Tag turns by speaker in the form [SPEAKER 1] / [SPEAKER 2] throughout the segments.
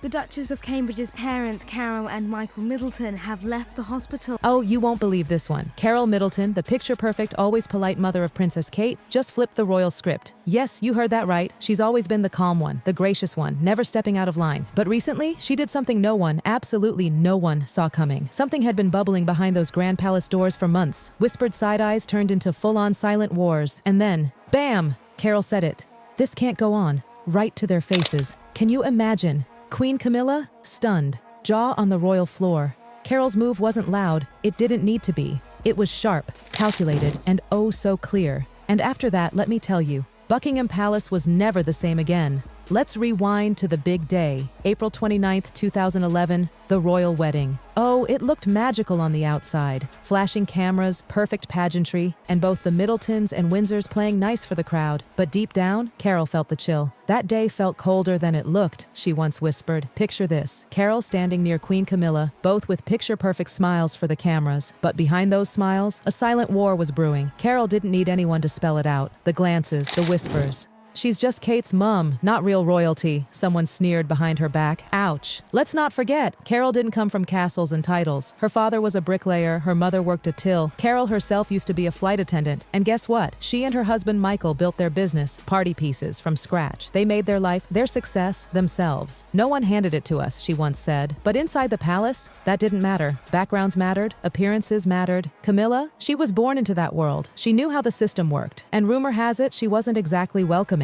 [SPEAKER 1] The Duchess of Cambridge's parents, Carole and Michael Middleton, have left the hospital.
[SPEAKER 2] Oh, you won't believe this one. Carole Middleton, the picture-perfect, always polite mother of Princess Kate, just flipped the royal script. Yes, you heard that right. She's always been the calm one, the gracious one, never stepping out of line. But recently, she did something no one, absolutely no one, saw coming. Something had been bubbling behind those grand palace doors for months. Whispered side-eyes turned into full-on silent wars. And then, bam! Carole said it. This can't go on. Right to their faces. Can you imagine? Queen Camilla? Stunned. Jaw on the royal floor. Carole's move wasn't loud. It didn't need to be. It was sharp, calculated, and oh so clear. And after that, let me tell you, Buckingham Palace was never the same again. Let's rewind to the big day, April 29th, 2011, the royal wedding. Oh, it looked magical on the outside. Flashing cameras, perfect pageantry, and both the Middletons and Windsors playing nice for the crowd. But deep down, Carole felt the chill. That day felt colder than it looked, she once whispered. Picture this, Carole standing near Queen Camilla, both with picture-perfect smiles for the cameras. But behind those smiles, a silent war was brewing. Carole didn't need anyone to spell it out. The glances, the whispers. She's just Kate's mum, not real royalty, someone sneered behind her back. Ouch. Let's not forget, Carole didn't come from castles and titles. Her father was a bricklayer, her mother worked a till. Carole herself used to be a flight attendant. And guess what? She and her husband Michael built their business, Party Pieces, from scratch. They made their life, their success, themselves. No one handed it to us, she once said. But inside the palace, that didn't matter. Backgrounds mattered, appearances mattered. Camilla, she was born into that world. She knew how the system worked. And rumor has it, she wasn't exactly welcoming.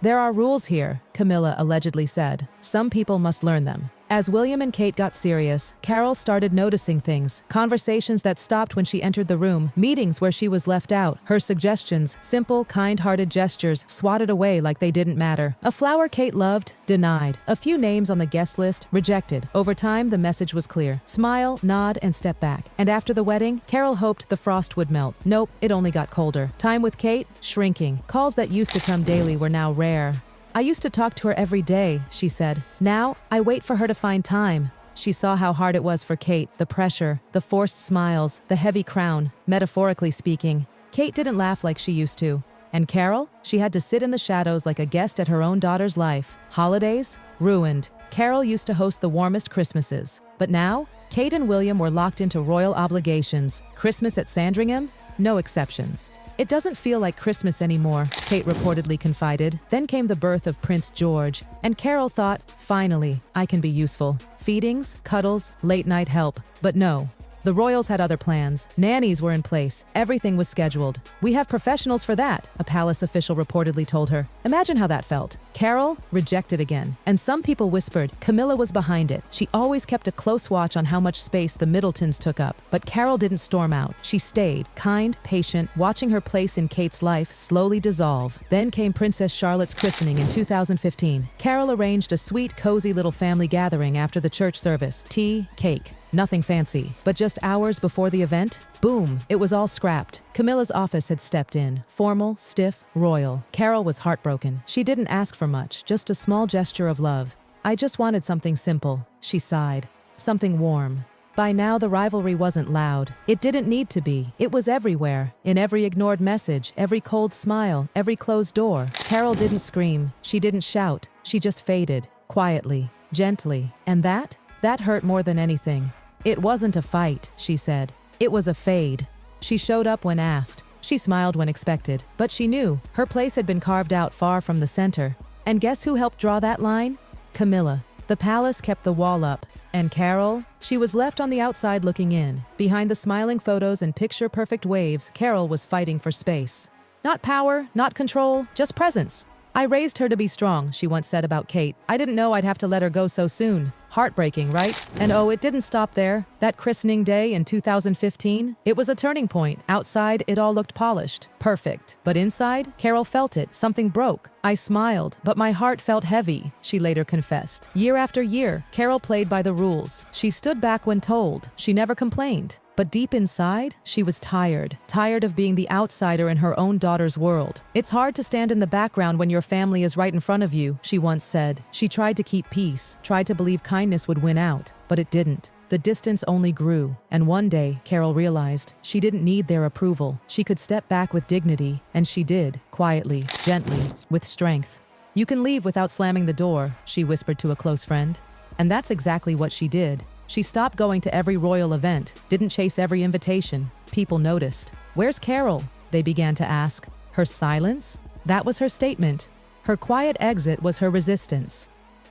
[SPEAKER 2] There are rules here, Camilla allegedly said. Some people must learn them. As William and Kate got serious, Carole started noticing things. Conversations that stopped when she entered the room, meetings where she was left out. Her suggestions, simple, kind-hearted gestures, swatted away like they didn't matter. A flower Kate loved, denied. A few names on the guest list, rejected. Over time, the message was clear. Smile, nod, and step back. And after the wedding, Carole hoped the frost would melt. Nope, it only got colder. Time with Kate, shrinking. Calls that used to come daily were now rare. I used to talk to her every day, she said. Now, I wait for her to find time. She saw how hard it was for Kate, the pressure, the forced smiles, the heavy crown, metaphorically speaking. Kate didn't laugh like she used to. And Carole? She had to sit in the shadows like a guest at her own daughter's life. Holidays? Ruined. Carole used to host the warmest Christmases. But now, Kate and William were locked into royal obligations. Christmas at Sandringham? No exceptions. It doesn't feel like Christmas anymore, Kate reportedly confided. Then came the birth of Prince George, and Carole thought, finally, I can be useful. Feedings, cuddles, late-night help. But no. The royals had other plans. Nannies were in place. Everything was scheduled. We have professionals for that, a palace official reportedly told her. Imagine how that felt. Carole rejected again. And some people whispered Camilla was behind it. She always kept a close watch on how much space the Middletons took up. But Carole didn't storm out. She stayed, kind, patient, watching her place in Kate's life slowly dissolve. Then came Princess Charlotte's christening in 2015. Carole arranged a sweet, cozy little family gathering after the church service. Tea, cake. Nothing fancy. But just hours before the event, boom, it was all scrapped. Camilla's office had stepped in, formal, stiff, royal. Carole was heartbroken. She didn't ask for much, just a small gesture of love. I just wanted something simple, she sighed. Something warm. By now, the rivalry wasn't loud. It didn't need to be. It was everywhere. In every ignored message, every cold smile, every closed door. Carole didn't scream. She didn't shout. She just faded, quietly, gently. And that hurt more than anything. It wasn't a fight, she said. It was a fade. She showed up when asked. She smiled when expected. But she knew her place had been carved out far from the center. And guess who helped draw that line? Camilla. The palace kept the wall up. And Carole? She was left on the outside looking in. Behind the smiling photos and picture-perfect waves, Carole was fighting for space. Not power, not control, just presence. I raised her to be strong, she once said about Kate. I didn't know I'd have to let her go so soon. Heartbreaking, right? And oh, it didn't stop there. That christening day in 2015, it was a turning point. Outside, it all looked polished, perfect. But inside, Carole felt it. Something broke. I smiled, but my heart felt heavy, she later confessed. Year after year, Carole played by the rules. She stood back when told. She never complained. But deep inside, she was tired of being the outsider in her own daughter's world. It's hard to stand in the background when your family is right in front of you, she once said. She tried to keep peace, tried to believe kindness would win out, but it didn't. The distance only grew, and one day, Carole realized she didn't need their approval. She could step back with dignity, and she did, quietly, gently, with strength. You can leave without slamming the door, she whispered to a close friend. And that's exactly what she did. She stopped going to every royal event, didn't chase every invitation. People noticed. "Where's Carole?" they began to ask. Her silence? That was her statement. Her quiet exit was her resistance.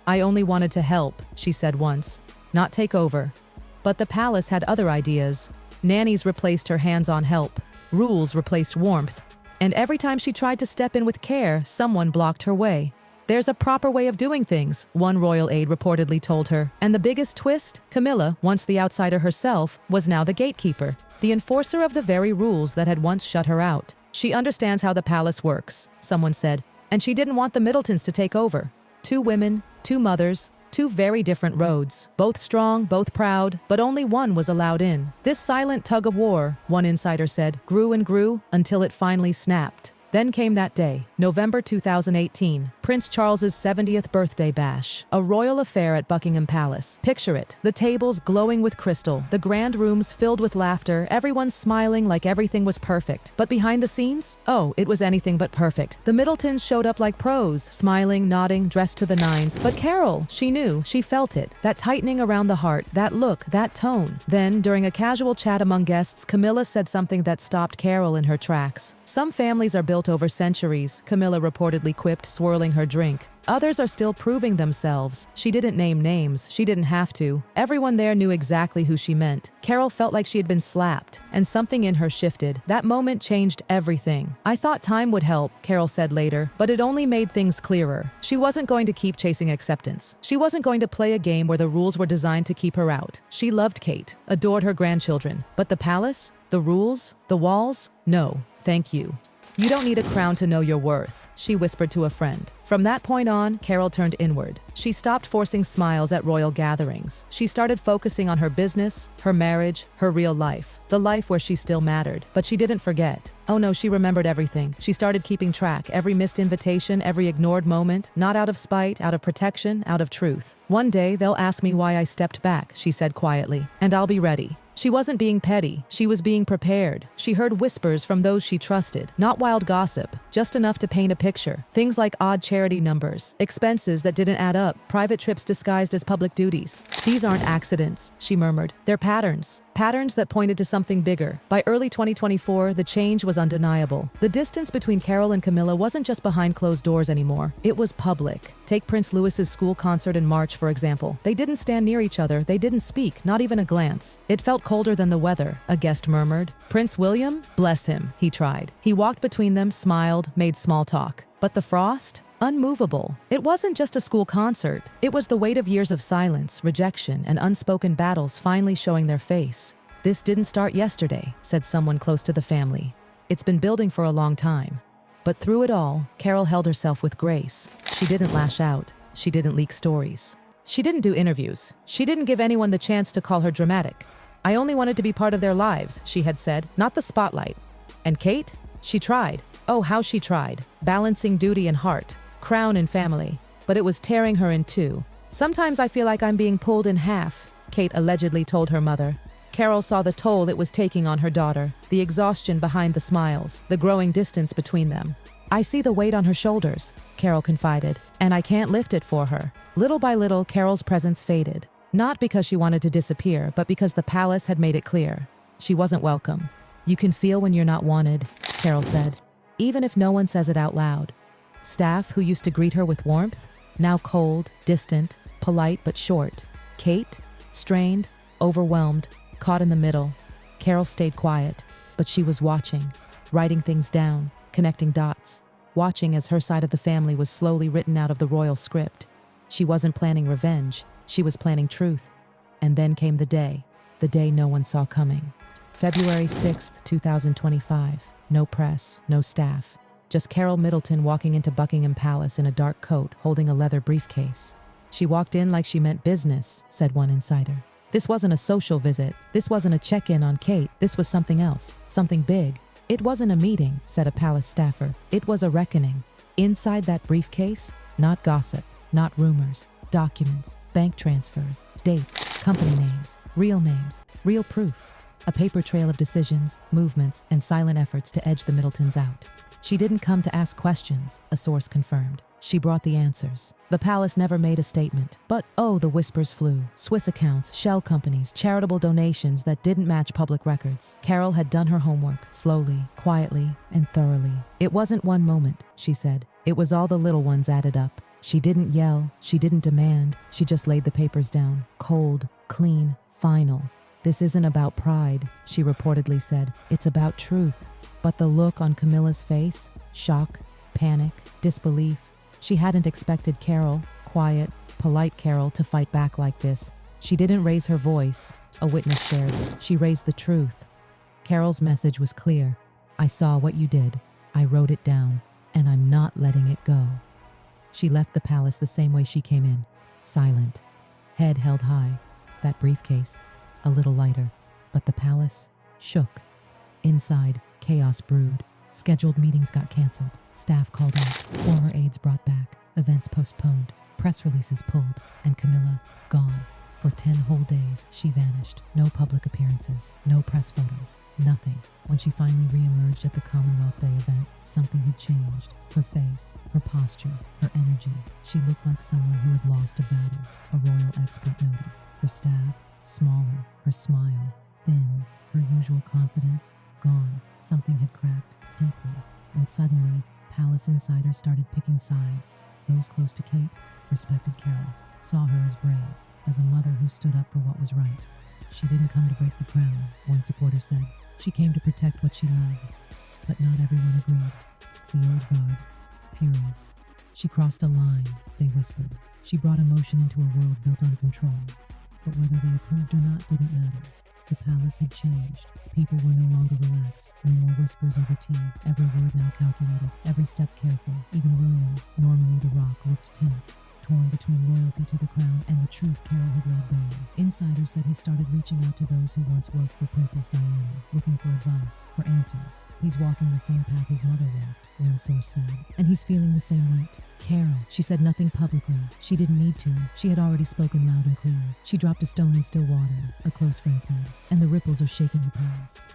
[SPEAKER 2] "I only wanted to help," she said once, "not take over." But the palace had other ideas. Nannies replaced her hands-on help. Rules replaced warmth. And every time she tried to step in with care, someone blocked her way. "There's a proper way of doing things," one royal aide reportedly told her. And the biggest twist? Camilla, once the outsider herself, was now the gatekeeper, the enforcer of the very rules that had once shut her out. "She understands how the palace works," someone said, and she didn't want the Middletons to take over. Two women, two mothers, two very different roads, both strong, both proud, but only one was allowed in. This silent tug of war, one insider said, grew and grew until it finally snapped. Then came that day, November 2018, Prince Charles's 70th birthday bash, a royal affair at Buckingham Palace. Picture it, the tables glowing with crystal, the grand rooms filled with laughter, everyone smiling like everything was perfect. But behind the scenes? Oh, it was anything but perfect. The Middletons showed up like pros, smiling, nodding, dressed to the nines. But Carole, she knew, she felt it, that tightening around the heart, that look, that tone. Then, during a casual chat among guests, Camilla said something that stopped Carole in her tracks. "Some families are built over centuries," Camilla reportedly quipped, swirling her drink. "Others are still proving themselves." She didn't name names. She didn't have to. Everyone there knew exactly who she meant. Carole felt like she had been slapped, and something in her shifted. That moment changed everything. "I thought time would help," Carole said later, but it only made things clearer. She wasn't going to keep chasing acceptance. She wasn't going to play a game where the rules were designed to keep her out. She loved Kate, adored her grandchildren. But the palace? The rules? The walls? No, thank you. "You don't need a crown to know your worth," she whispered to a friend. From that point on, Carole turned inward. She stopped forcing smiles at royal gatherings. She started focusing on her business, her marriage, her real life, the life where she still mattered. But she didn't forget. Oh no, she remembered everything. She started keeping track, every missed invitation, every ignored moment, not out of spite, out of protection, out of truth. "One day, they'll ask me why I stepped back," she said quietly, "and I'll be ready." She wasn't being petty, she was being prepared. She heard whispers from those she trusted, not wild gossip, just enough to paint a picture. Things like odd charity numbers, expenses that didn't add up, private trips disguised as public duties. "These aren't accidents," she murmured. "They're patterns. Patterns that pointed to something bigger." By early 2024, the change was undeniable. The distance between Carole and Camilla wasn't just behind closed doors anymore. It was public. Take Prince Louis's school concert in March, for example. They didn't stand near each other. They didn't speak, not even a glance. "It felt colder than the weather," a guest murmured. "Prince William? Bless him," he tried. He walked between them, smiled, made small talk. But the frost? Unmovable. It wasn't just a school concert. It was the weight of years of silence, rejection, and unspoken battles finally showing their face. "This didn't start yesterday," said someone close to the family. "It's been building for a long time." But through it all, Carole held herself with grace. She didn't lash out. She didn't leak stories. She didn't do interviews. She didn't give anyone the chance to call her dramatic. "I only wanted to be part of their lives," she had said, "not the spotlight." And Kate? She tried. Oh, how she tried. Balancing duty and heart, crown and family. But it was tearing her in two. "Sometimes I feel like I'm being pulled in half," Kate allegedly told her mother. Carole saw the toll it was taking on her daughter, the exhaustion behind the smiles, the growing distance between them. "I see the weight on her shoulders," Carole confided, "and I can't lift it for her." Little by little, Carole's presence faded. Not because she wanted to disappear, but because the palace had made it clear. She wasn't welcome. "You can feel when you're not wanted," Carole said, even if no one says it out loud. Staff who used to greet her with warmth, now cold, distant, polite but short. Kate, strained, overwhelmed, caught in the middle. Carole stayed quiet, but she was watching, writing things down, connecting dots, watching as her side of the family was slowly written out of the royal script. She wasn't planning revenge, she was planning truth. And then came the day no one saw coming. February 6th, 2025. No press, no staff. Just Carole Middleton walking into Buckingham Palace in a dark coat, holding a leather briefcase. "She walked in like she meant business," said one insider. "This wasn't a social visit. This wasn't a check-in on Kate. This was something else, something big." "It wasn't a meeting," said a palace staffer. "It was a reckoning." Inside that briefcase, not gossip, not rumors, documents, bank transfers, dates, company names, real proof. A paper trail of decisions, movements, and silent efforts to edge the Middletons out. "She didn't come to ask questions," a source confirmed. She brought the answers. The palace never made a statement. But, oh, the whispers flew. Swiss accounts, shell companies, charitable donations that didn't match public records. Carole had done her homework, slowly, quietly, and thoroughly. It wasn't one moment, she said. It was all the little ones added up. She didn't yell, she didn't demand, she just laid the papers down. Cold, clean, final. This isn't about pride, she reportedly said. It's about truth. But the look on Camilla's face, shock, panic, disbelief. She hadn't expected Carole, quiet, polite Carole, to fight back like this. She didn't raise her voice, a witness shared. She raised the truth. Carole's message was clear. I saw what you did. I wrote it down, and I'm not letting it go. She left the palace the same way she came in, silent, head held high, that briefcase a little lighter, but the palace shook. Inside, chaos brewed. Scheduled meetings got canceled, staff called off, former aides brought back, events postponed, press releases pulled, and Camilla gone. For 10 whole days, she vanished. No public appearances, no press photos, nothing. When she finally re-emerged at the Commonwealth Day event, something had changed. Her face, her posture, her energy. She looked like someone who had lost a battle, a royal expert noted. Her staff, smaller, her smile, thin, her usual confidence, gone. Something had cracked deeply, and suddenly, palace insiders started picking sides. Those close to Kate respected Carole, saw her as brave, as a mother who stood up for what was right. She didn't come to break the crown, one supporter said. She came to protect what she loves. But not everyone agreed. The old guard, furious. She crossed a line, they whispered. She brought emotion into a world built on control. But whether they approved or not didn't matter. The palace had changed. People were no longer relaxed. No more whispers over tea. Every word now calculated. Every step careful. Even William, normally the rock, looked tense, torn between loyalty to the crown and the truth Carole had laid bare. Insiders said he started reaching out to those who once worked for Princess Diana, looking for advice, for answers. He's walking the same path his mother walked, one source said. And he's feeling the same weight. Carole, she said nothing publicly. She didn't need to. She had already spoken loud and clear. She dropped a stone in still water, a close friend said, and the ripples are shaking the palace.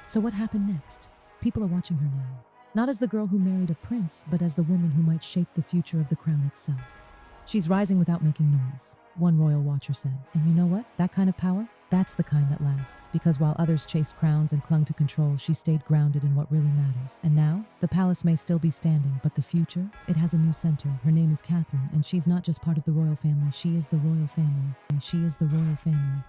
[SPEAKER 2] So what happened next? People are watching her now. Not as the girl who married a prince, but as the woman who might shape the future of the crown itself. She's rising without making noise, one royal watcher said. And you know what? That kind of power? That's the kind that lasts, because while others chased crowns and clung to control, she stayed grounded in what really matters. And now, the palace may still be standing, but the future, it has a new center. Her name is Catherine, and she's not just part of the royal family, she is the royal family. She is the royal family.